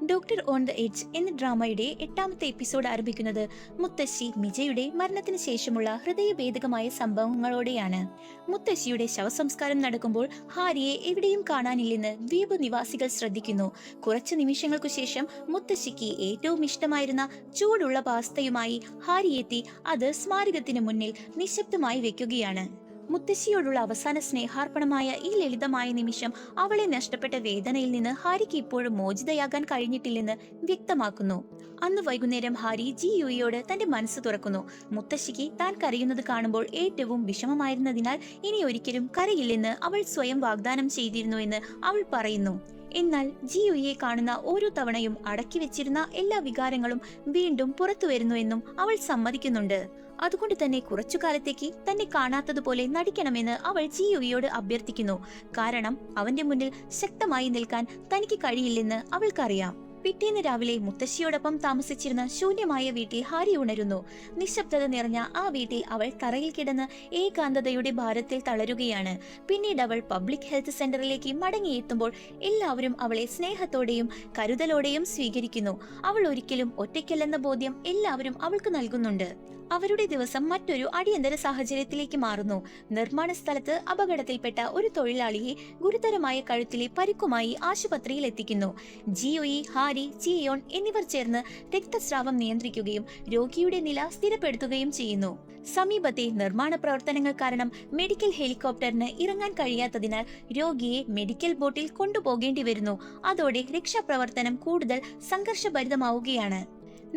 Doctor on the edge എന്ന ഡ്രാമയുടെ 8ാമത്തെ episode ആരംഭിക്കുന്നത് മുത്തശ്ശി മിജയുടെ മരണത്തിന് ശേഷമുള്ള ഹൃദയഭേദകമായ സംഭവങ്ങളോടെയാണ്. മുത്തശ്ശിയുടെ ശവസംസ്കാരം നടക്കുമ്പോൾ ഹാരിയെ എവിടെയും കാണാനില്ലെന്ന് ദ്വീപ് നിവാസികൾ ശ്രദ്ധിക്കുന്നു. കുറച്ചു നിമിഷങ്ങൾക്കു ശേഷം മുത്തശ്ശിക്ക് ഏറ്റവും ഇഷ്ടമായിരുന്ന ചൂടുള്ള പാസ്തയുമായി ഹാരി എത്തി അത് സ്മാരകത്തിന് മുന്നിൽ നിശബ്ദമായി വെക്കുകയാണ്. മുത്തശ്ശിയോടുള്ള അവസാന സ്നേഹാർപ്പണമായ ഈ ലളിതമായ നിമിഷം അവളെ നഷ്ടപ്പെട്ട വേദനയിൽ നിന്ന് ഹാരിക്ക് ഇപ്പോഴും മോചിതയാകാൻ കഴിഞ്ഞിട്ടില്ലെന്ന് വ്യക്തമാക്കുന്നു. അന്ന് വൈകുന്നേരം ഹാരി ജിയുയോട് തന്റെ മനസ്സ് തുറക്കുന്നു. മുത്തശ്ശിക്ക് താൻ കരയുന്നത് കാണുമ്പോൾ ഏറ്റവും വിഷമമായിരുന്നതിനാൽ ഇനി ഒരിക്കലും കരയില്ലെന്ന് അവൾ സ്വയം വാഗ്ദാനം ചെയ്തിരുന്നുവെന്ന് അവൾ പറയുന്നു. എന്നാൽ ജിയുയെ കാണുന്ന ഓരോ തവണയും അടക്കി വെച്ചിരുന്ന എല്ലാ വികാരങ്ങളും വീണ്ടും പുറത്തു വരുന്നുവെന്നും അവൾ സമ്മതിക്കുന്നുണ്ട്. അതുകൊണ്ട് തന്നെ കുറച്ചു കാലത്തേക്ക് തന്നെ കാണാത്തതുപോലെ നടിക്കണമെന്ന് അവൾ ജിയുയോട് അഭ്യർത്ഥിക്കുന്നു. കാരണം അവന്റെ മുന്നിൽ ശക്തമായി നിൽക്കാൻ തനിക്ക് കഴിയില്ലെന്ന് അവൾക്കറിയാം. പിറ്റേന്ന് രാവിലെ മുത്തശ്ശിയോടൊപ്പം താമസിച്ചിരുന്ന ശൂന്യമായ വീട്ടിൽ ഹാരി ഉണരുന്നു. നിശബ്ദത നിറഞ്ഞ ആ വീട്ടിൽ അവൾ തറയിൽ കിടന്ന് ഏകാന്തതയുടെ ഭാരത്തിൽ തളരുകയാണ്. പിന്നീട് അവൾ പബ്ലിക് ഹെൽത്ത് സെന്ററിലേക്ക് മടങ്ങിയെത്തുമ്പോൾ എല്ലാവരും അവളെ സ്നേഹത്തോടെയും കരുതലോടെയും സ്വീകരിക്കുന്നു. അവൾ ഒരിക്കലും ഒറ്റയ്ക്കല്ലെന്ന ബോധ്യം എല്ലാവരും അവൾക്ക് നൽകുന്നുണ്ട്. അവരുടെ ദിവസം മറ്റൊരു അടിയന്തര സാഹചര്യത്തിലേക്ക് മാറുന്നു. നിർമ്മാണ സ്ഥലത്ത് അപകടത്തിൽപ്പെട്ട ഒരു തൊഴിലാളിയെ ഗുരുതരമായ കഴുത്തിലെ പരിക്കുമായി ആശുപത്രിയിൽ എത്തിക്കുന്നു. ജിയുയി, ഹാരി, ചിയോൺ എന്നിവർ ചേർന്ന് രക്തസ്രാവം നിയന്ത്രിക്കുകയും രോഗിയുടെ നില സ്ഥിരപ്പെടുത്തുകയും ചെയ്യുന്നു. സമീപത്തെ നിർമ്മാണ പ്രവർത്തനങ്ങൾ കാരണം മെഡിക്കൽ ഹെലികോപ്റ്ററിന് ഇറങ്ങാൻ കഴിയാത്തതിനാൽ രോഗിയെ മെഡിക്കൽ ബോട്ടിൽ കൊണ്ടുപോകേണ്ടി വരുന്നു. അതോടെ രക്ഷാപ്രവർത്തനം കൂടുതൽ സംഘർഷഭരിതമാവുകയാണ്.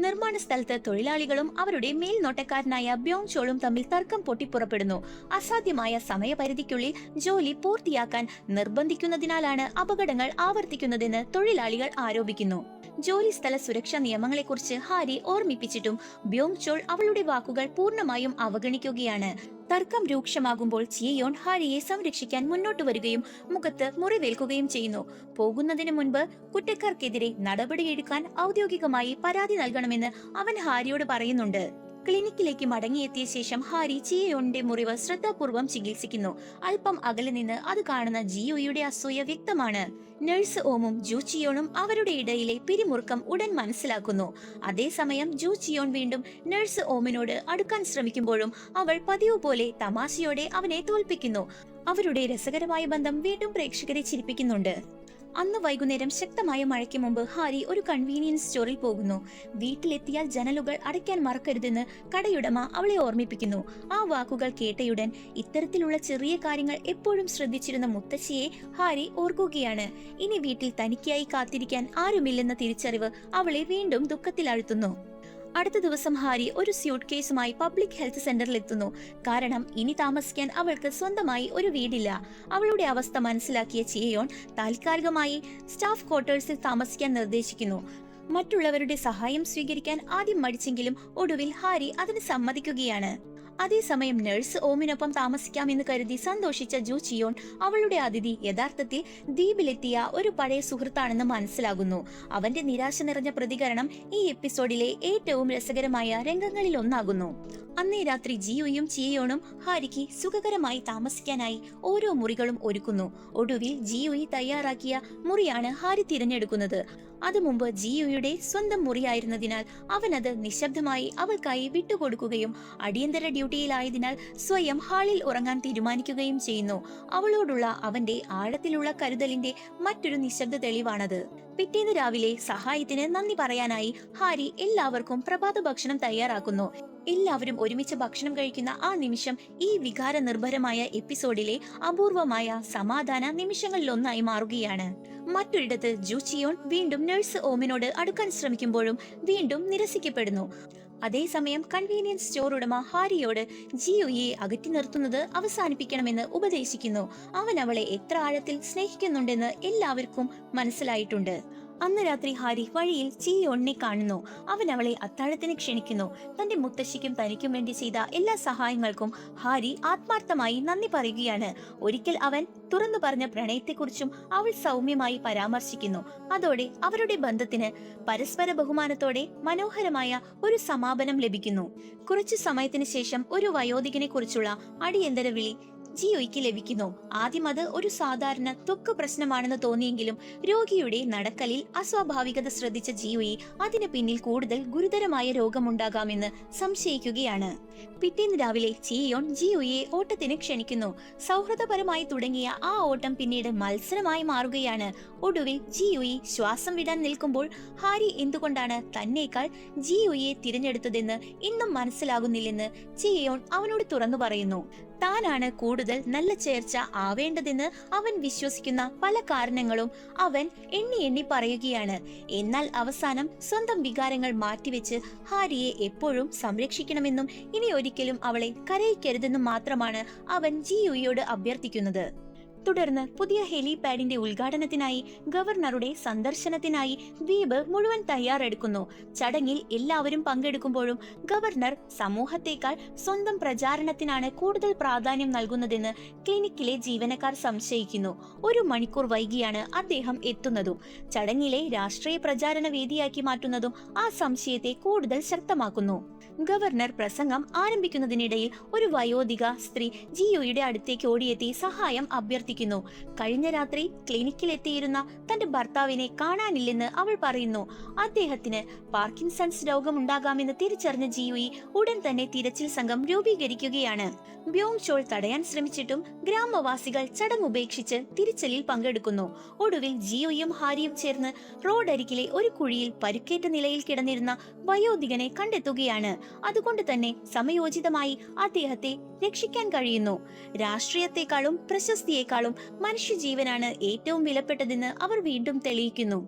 നിർമ്മാണ സ്ഥലത്ത് തൊഴിലാളികളും അവരുടെ മേൽനോട്ടക്കാരനായ ബ്യോങ് ചോളും തമ്മിൽ തർക്കം പൊട്ടിപ്പുറപ്പെടുന്നു. അസാധ്യമായ സമയപരിധിക്കുള്ളിൽ ജോലി പൂർത്തിയാക്കാൻ നിർബന്ധിക്കുന്നതിനാലാണ് അപകടങ്ങൾ ആവർത്തിക്കുന്നതെന്ന് തൊഴിലാളികൾ ആരോപിക്കുന്നു. ജോലിസ്ഥല സുരക്ഷാ നിയമങ്ങളെക്കുറിച്ച് ഹാരി ഓർമ്മിപ്പിച്ചിട്ടും ബ്യോങ് ചോൾ അവളുടെ വാക്കുകൾ പൂർണ്ണമായും അവഗണിക്കുകയാണ്. തർക്കം രൂക്ഷമാകുമ്പോൾ ചിയോൺ ഹാരിയെ സംരക്ഷിക്കാൻ മുന്നോട്ട് വരികയും മുഖത്ത് മുറിവേൽക്കുകയും ചെയ്യുന്നു. പോകുന്നതിന് മുൻപ് കുറ്റക്കാർക്കെതിരെ നടപടിയെടുക്കാൻ ഔദ്യോഗികമായി പരാതി നൽകണമെന്ന് അവൻ ഹാരിയോട് പറയുന്നുണ്ട്. ക്ലിനിക്കിലേക്ക് മടങ്ങിയെത്തിയ ശേഷം ഹാരി ചിയോണിന്റെ മുറിവ് ശ്രദ്ധാപൂർവം ചികിത്സിക്കുന്നു. അല്പം അകലെ നിന്ന് അത് കാണുന്ന ജിയുയുടെ അസൂയ വ്യക്തമാണ്. നഴ്സ് ഓമും ജു ചിയോണും അവരുടെ ഇടയിലെ പിരിമുറുക്കം ഉടൻ മനസ്സിലാക്കുന്നു. അതേസമയം ജു ചിയോൺ വീണ്ടും നഴ്സ് ഓമിനോട് അടുക്കാൻ ശ്രമിക്കുമ്പോഴും അവൾ പതിവ് പോലെ തമാശയോടെ അവനെ തോൽപ്പിക്കുന്നു. അവരുടെ രസകരമായ ബന്ധം വീണ്ടും പ്രേക്ഷകരെ ചിരിപ്പിക്കുന്നുണ്ട്. അന്ന് വൈകുന്നേരം ശക്തമായ മഴയ്ക്ക് മുമ്പ് ഹാരി ഒരു കൺവീനിയൻസ് സ്റ്റോറിൽ പോകുന്നു. വീട്ടിലെത്തിയാൽ ജനലുകൾ അടയ്ക്കാൻ മറക്കരുതെന്ന് കടയുടമ അവളെ ഓർമ്മിപ്പിക്കുന്നു. ആ വാക്കുകൾ കേട്ടയുടൻ ഇത്തരത്തിലുള്ള ചെറിയ കാര്യങ്ങൾ എപ്പോഴും ശ്രദ്ധിച്ചിരുന്ന മുത്തശ്ശിയെ ഹാരി ഓർക്കുകയാണ്. ഇനി വീട്ടിൽ തനിക്കായി കാത്തിരിക്കാൻ ആരുമില്ലെന്ന തിരിച്ചറിവ് അവളെ വീണ്ടും ദുഃഖത്തിലാഴ്ത്തുന്നു. അടുത്ത ദിവസം ഹാരി ഒരു സ്യൂട്ട് കേസുമായി പബ്ലിക് ഹെൽത്ത് സെന്ററിൽ എത്തുന്നു. കാരണം ഇനി താമസിക്കാൻ അവൾക്ക് സ്വന്തമായി ഒരു വീടില്ല. അവളുടെ അവസ്ഥ മനസ്സിലാക്കിയ ചിയോൺ താൽക്കാലികമായി സ്റ്റാഫ് ക്വാർട്ടേഴ്സിൽ താമസിക്കാൻ നിർദ്ദേശിക്കുന്നു. മറ്റുള്ളവരുടെ സഹായം സ്വീകരിക്കാൻ ആദ്യം മടിച്ചെങ്കിലും ഒടുവിൽ ഹാരി അതിന് സമ്മതിക്കുകയാണ്. അതേസമയം നഴ്സ് ഓമിനൊപ്പം താമസിക്കാമെന്ന് കരുതി സന്തോഷിച്ച ജു ചിയോൺ അവളുടെ അതിഥി യഥാർത്ഥത്തിൽ ദ്വീപിലെത്തിയ ഒരു പഴയ സുഹൃത്താണെന്ന് മനസ്സിലാകുന്നു. അവന്റെ നിരാശ നിറഞ്ഞ പ്രതികരണം ഈ എപ്പിസോഡിലെ ഏറ്റവും രസകരമായ രംഗങ്ങളിൽ ഒന്നാകുന്നു. അന്നേ രാത്രി ജിയുയും ചിയോണും ഹാരിക്ക് സുഖകരമായി താമസിക്കാനായി ഓരോ മുറികളും ഒരുക്കുന്നു. ഒടുവിൽ ജിയുയി തയ്യാറാക്കിയ മുറിയാണ് ഹാരി തിരഞ്ഞെടുക്കുന്നത്. അത് മുമ്പ് ജിയുയുടെ സ്വന്തം മുറിയായിരുന്നതിനാൽ അവനത് നിശബ്ദമായി അവൾക്കായി വിട്ടുകൊടുക്കുകയും അടിയന്തര ഡ്യൂട്ടിയിലായതിനാൽ സ്വയം ഹാളിൽ ഉറങ്ങാൻ തീരുമാനിക്കുകയും ചെയ്യുന്നു. അവളോടുള്ള അവന്റെ ആഴത്തിലുള്ള കരുതലിന്റെ മറ്റൊരു നിശബ്ദ തെളിവാണത്. പിറ്റേന്ന് രാവിലെ സഹായത്തിന് നന്ദി പറയാനായി ഹാരി എല്ലാവർക്കും പ്രഭാത ഭക്ഷണം തയ്യാറാക്കുന്നു. എല്ലാവരും ഒരുമിച്ച് ഭക്ഷണം കഴിക്കുന്ന ആ നിമിഷം ഈ വികാര നിർഭരമായ എപ്പിസോഡിലെ അപൂർവമായ സമാധാന നിമിഷങ്ങളിലൊന്നായി മാറുകയാണ്. മറ്റൊരിടത്ത് ജു ചിയോൺ വീണ്ടും നഴ്സ് ഓമിനോട് അടുക്കാൻ ശ്രമിക്കുമ്പോഴും വീണ്ടും നിരസിക്കപ്പെടുന്നു. അതേസമയം കൺവീനിയൻസ് സ്റ്റോർ ഉടമ ഹാരിയോട് ജിയുയെ അകറ്റി നിർത്തുന്നത് അവസാനിപ്പിക്കണമെന്ന് ഉപദേശിക്കുന്നു. അവൻ അവളെ എത്ര ആഴത്തിൽ സ്നേഹിക്കുന്നുണ്ടെന്ന് എല്ലാവർക്കും മനസ്സിലായിട്ടുണ്ട്. അന്ന് രാത്രി ഹാരി വഴിയിൽ ചിയോണിനെ കാണുന്നു. അവൻ അവളെ അത്താഴത്തിന് ക്ഷണിക്കുന്നു. തന്റെ മുത്തശ്ശിക്കും തനിക്കും വേണ്ടി ചെയ്ത എല്ലാ സഹായങ്ങൾക്കും ഹാരി ആത്മാർത്ഥമായി നന്ദി പറയുകയാണ്. ഒരിക്കൽ അവൻ തുറന്നു പറഞ്ഞ പ്രണയത്തെക്കുറിച്ചും അവൾ സൗമ്യമായി പരാമർശിക്കുന്നു. അതോടെ അവരുടെ ബന്ധത്തിന് പരസ്പര ബഹുമാനത്തോടെ മനോഹരമായ ഒരു സമാപനം ലഭിക്കുന്നു. കുറച്ചു സമയത്തിന് ശേഷം ഒരു വയോധികനെ കുറിച്ചുള്ള അടിയന്തര വിളി ജിയോയ്ക്ക് ലഭിക്കുന്നു. ആദ്യം അത് ഒരു സാധാരണ ത്വക്ക് പ്രശ്നമാണെന്ന് തോന്നിയെങ്കിലും രോഗിയുടെ നടക്കലിൽ അസ്വാഭാവികത ശ്രദ്ധിച്ച ജിയോയി അതിന് പിന്നിൽ കൂടുതൽ ഗുരുതരമായ രോഗമുണ്ടാകാമെന്ന് സംശയിക്കുകയാണ്. പിറ്റേന്ന് രാവിലെ ചിയോൺ ജിയോയെ ഓട്ടത്തിന് ക്ഷണിക്കുന്നു. സൗഹൃദപരമായി തുടങ്ങിയ ആ ഓട്ടം പിന്നീട് മത്സരമായി മാറുകയാണ്. ഒടുവിൽ ജിയോയി ശ്വാസം വിടാൻ നിൽക്കുമ്പോൾ ഹാരി എന്തുകൊണ്ടാണ് തന്നേക്കാൾ ജിയോയെ തിരഞ്ഞെടുത്തതെന്ന് ഇന്നും മനസ്സിലാകുന്നില്ലെന്ന് ചിയോൺ അവനോട് തുറന്നു പറയുന്നു. താനാണ് കൂടുതൽ നല്ല ചേർച്ച ആവേണ്ടതെന്ന് അവൻ വിശ്വസിക്കുന്ന പല കാരണങ്ങളും അവൻ എണ്ണി എണ്ണി പറയുകയാണ്. എന്നാൽ അവസാനം സ്വന്തം വികാരങ്ങൾ മാറ്റിവെച്ച് ഹാരിയെ എപ്പോഴും സംരക്ഷിക്കണമെന്നും ഇനി ഒരിക്കലും അവളെ കരയിക്കരുതെന്നും മാത്രമാണ് അവൻ ജിയോയോട് അഭ്യർത്ഥിക്കുന്നത്. തുടർന്ന് പുതിയ ഹെലിപാഡിന്റെ ഉദ്ഘാടനത്തിനായി ഗവർണറുടെ സന്ദർശനത്തിനായി ദ്വീപ് മുഴുവൻ തയ്യാറെടുക്കുന്നു. ചടങ്ങിൽ എല്ലാവരും പങ്കെടുക്കുമ്പോഴും ഗവർണർ സമൂഹത്തേക്കാൾ സ്വന്തം പ്രചാരണത്തിനാണ് കൂടുതൽ പ്രാധാന്യം നൽകുന്നതെന്ന് ക്ലിനിക്കിലെ ജീവനക്കാർ സംശയിക്കുന്നു. 1 മണിക്കൂർ വൈകിയാണ് അദ്ദേഹം എത്തുന്നതും ചടങ്ങിലെ രാഷ്ട്രീയ പ്രചാരണ വേദിയാക്കി മാറ്റുന്നതും ആ സംശയത്തെ കൂടുതൽ ശക്തമാക്കുന്നു. ഗവർണർ പ്രസംഗം ആരംഭിക്കുന്നതിനിടയിൽ ഒരു വയോധിക സ്ത്രീ ജിയോയുടെ അടുത്തേക്ക് ഓടിയെത്തി സഹായം അഭ്യർത്ഥിക്കുന്നു. കഴിഞ്ഞ രാത്രി ക്ലിനിക്കിലെത്തിയിരുന്ന തന്റെ ഭർത്താവിനെ കാണാനില്ലെന്ന് അവൾ പറയുന്നു. അദ്ദേഹത്തിന് പാർക്കിൻസൺസ് രോഗമുണ്ടാകാമെന്ന് തിരിച്ചറിഞ്ഞ ജിയോയി ഉടൻ തന്നെ തിരച്ചിൽ സംഘം രൂപീകരിക്കുകയാണ്. ബ്യോങ് ചോൾ തടയാൻ ശ്രമിച്ചിട്ടും ഗ്രാമവാസികൾ ചടങ്ങുപേക്ഷിച്ച് തിരിച്ചലിൽ പങ്കെടുക്കുന്നു. ഒടുവിൽ ജിയോയും ഹാരിയും ചേർന്ന് റോഡരികിലെ ഒരു കുഴിയിൽ പരുക്കേറ്റ നിലയിൽ കിടന്നിരുന്ന വയോധികനെ കണ്ടെത്തുകയാണ്. അതുകൊണ്ട് തന്നെ സമയോചിതമായി അദ്ദേഹത്തെ രക്ഷിക്കാൻ കഴിയുന്നു. രാഷ്ട്രീയത്തെക്കാളും പ്രശസ്തിയെക്കാളും മനുഷ്യജീവനാണ് ഏറ്റവും വിലപ്പെട്ടതെന്ന് അവർ വീണ്ടും തെളിയിക്കുന്നു.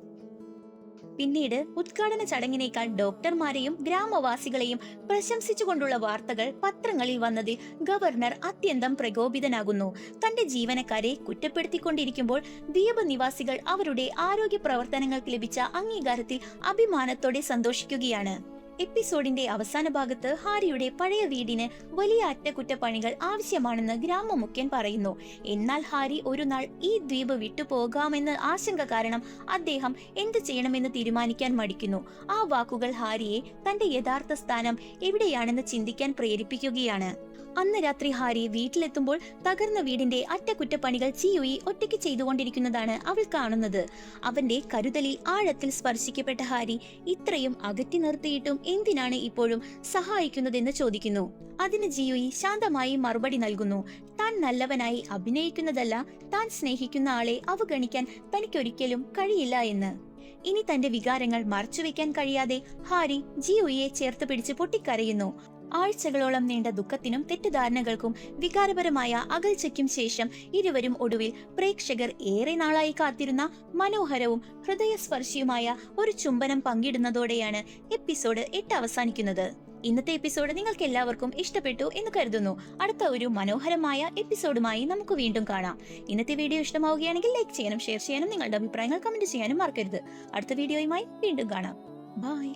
പിന്നീട് ഉദ്ഘാടന ചടങ്ങിനേക്കാൾ ഡോക്ടർമാരെയും ഗ്രാമവാസികളെയും പ്രശംസിച്ചുകൊണ്ടുള്ള വാർത്തകൾ പത്രങ്ങളിൽ വന്നതിൽ ഗവർണർ അത്യന്തം പ്രകോപിതനാകുന്നു. തന്റെ ജീവനക്കാരെ കുറ്റപ്പെടുത്തിക്കൊണ്ടിരിക്കുമ്പോൾ ദ്വീപ് നിവാസികൾ അവരുടെ ആരോഗ്യ പ്രവർത്തനങ്ങൾക്ക് ലഭിച്ച അംഗീകാരത്തിൽ അഭിമാനത്തോടെ സന്തോഷിക്കുകയാണ്. എപ്പിസോഡിന്റെ അവസാന ഭാഗത്ത് ഹാരിയുടെ പഴയ വീടിന് വലിയ അറ്റകുറ്റപ്പണികൾ ആവശ്യമാണെന്ന് ഗ്രാമമുഖ്യൻ പറയുന്നു. എന്നാൽ ഹാരി ഒരു നാൾ ഈ ദ്വീപ് വിട്ടുപോകാമെന്ന ആശങ്ക കാരണം അദ്ദേഹം എന്ത് ചെയ്യണമെന്ന് തീരുമാനിക്കാൻ മടിക്കുന്നു. ആ വാക്കുകൾ ഹാരിയെ തന്റെ യഥാർത്ഥ സ്ഥാനം എവിടെയാണെന്ന് ചിന്തിക്കാൻ പ്രേരിപ്പിക്കുകയാണ്. അന്ന് രാത്രി ഹാരി വീട്ടിലെത്തുമ്പോൾ തകർന്ന വീടിന്റെ അറ്റകുറ്റപ്പണികൾ ചിയോയി ഒറ്റയ്ക്ക് ചെയ്തുകൊണ്ടിരിക്കുന്നതാണ് അവൾ കാണുന്നത്. അവന്റെ കരുതലിൽ ആഴത്തിൽ സ്പർശിക്കപ്പെട്ട ഹാരി ഇത്രയും അകറ്റി നിർത്തിയിട്ടും എന്തിനാണ് ഇപ്പോഴും സഹായിക്കുന്നതെന്ന് ചോദിക്കുന്നു. അതിന് ജിയോയി ശാന്തമായി മറുപടി നൽകുന്നു. താൻ നല്ലവനായി അഭിനയിക്കുന്നതല്ല, താൻ സ്നേഹിക്കുന്ന ആളെ അവഗണിക്കാൻ തനിക്കൊരിക്കലും കഴിയില്ല എന്ന്. ഇനി തന്റെ വികാരങ്ങൾ മറച്ചുവെക്കാൻ കഴിയാതെ ഹാരി ജിയോയെ ചേർത്ത് പിടിച്ച് പൊട്ടിക്കരയുന്നു. ആഴ്ചകളോളം നീണ്ട ദുഃഖത്തിനും തെറ്റിദ്ധാരണകൾക്കും വികാരപരമായ അകൽച്ചയ്ക്കും ശേഷം ഇരുവരും ഒടുവിൽ പ്രേക്ഷകർ ഏറെ നാളായി കാത്തിരുന്ന മനോഹരവും ഹൃദയസ്പർശിയുമായ ഒരു ചുംബനം പങ്കിടുന്നതോടെയാണ് എപ്പിസോഡ് 8 അവസാനിക്കുന്നത്. ഇന്നത്തെ എപ്പിസോഡ് നിങ്ങൾക്ക് എല്ലാവർക്കും ഇഷ്ടപ്പെട്ടു എന്ന് കരുതുന്നു. അടുത്ത ഒരു മനോഹരമായ എപ്പിസോഡുമായി നമുക്ക് വീണ്ടും കാണാം. ഇന്നത്തെ വീഡിയോ ഇഷ്ടമാവുകയാണെങ്കിൽ ലൈക്ക് ചെയ്യാനും ഷെയർ ചെയ്യാനും നിങ്ങളുടെ അഭിപ്രായങ്ങൾ കമന്റ് ചെയ്യാനും മറക്കരുത്. അടുത്ത വീഡിയോയുമായി വീണ്ടും കാണാം. ബൈ.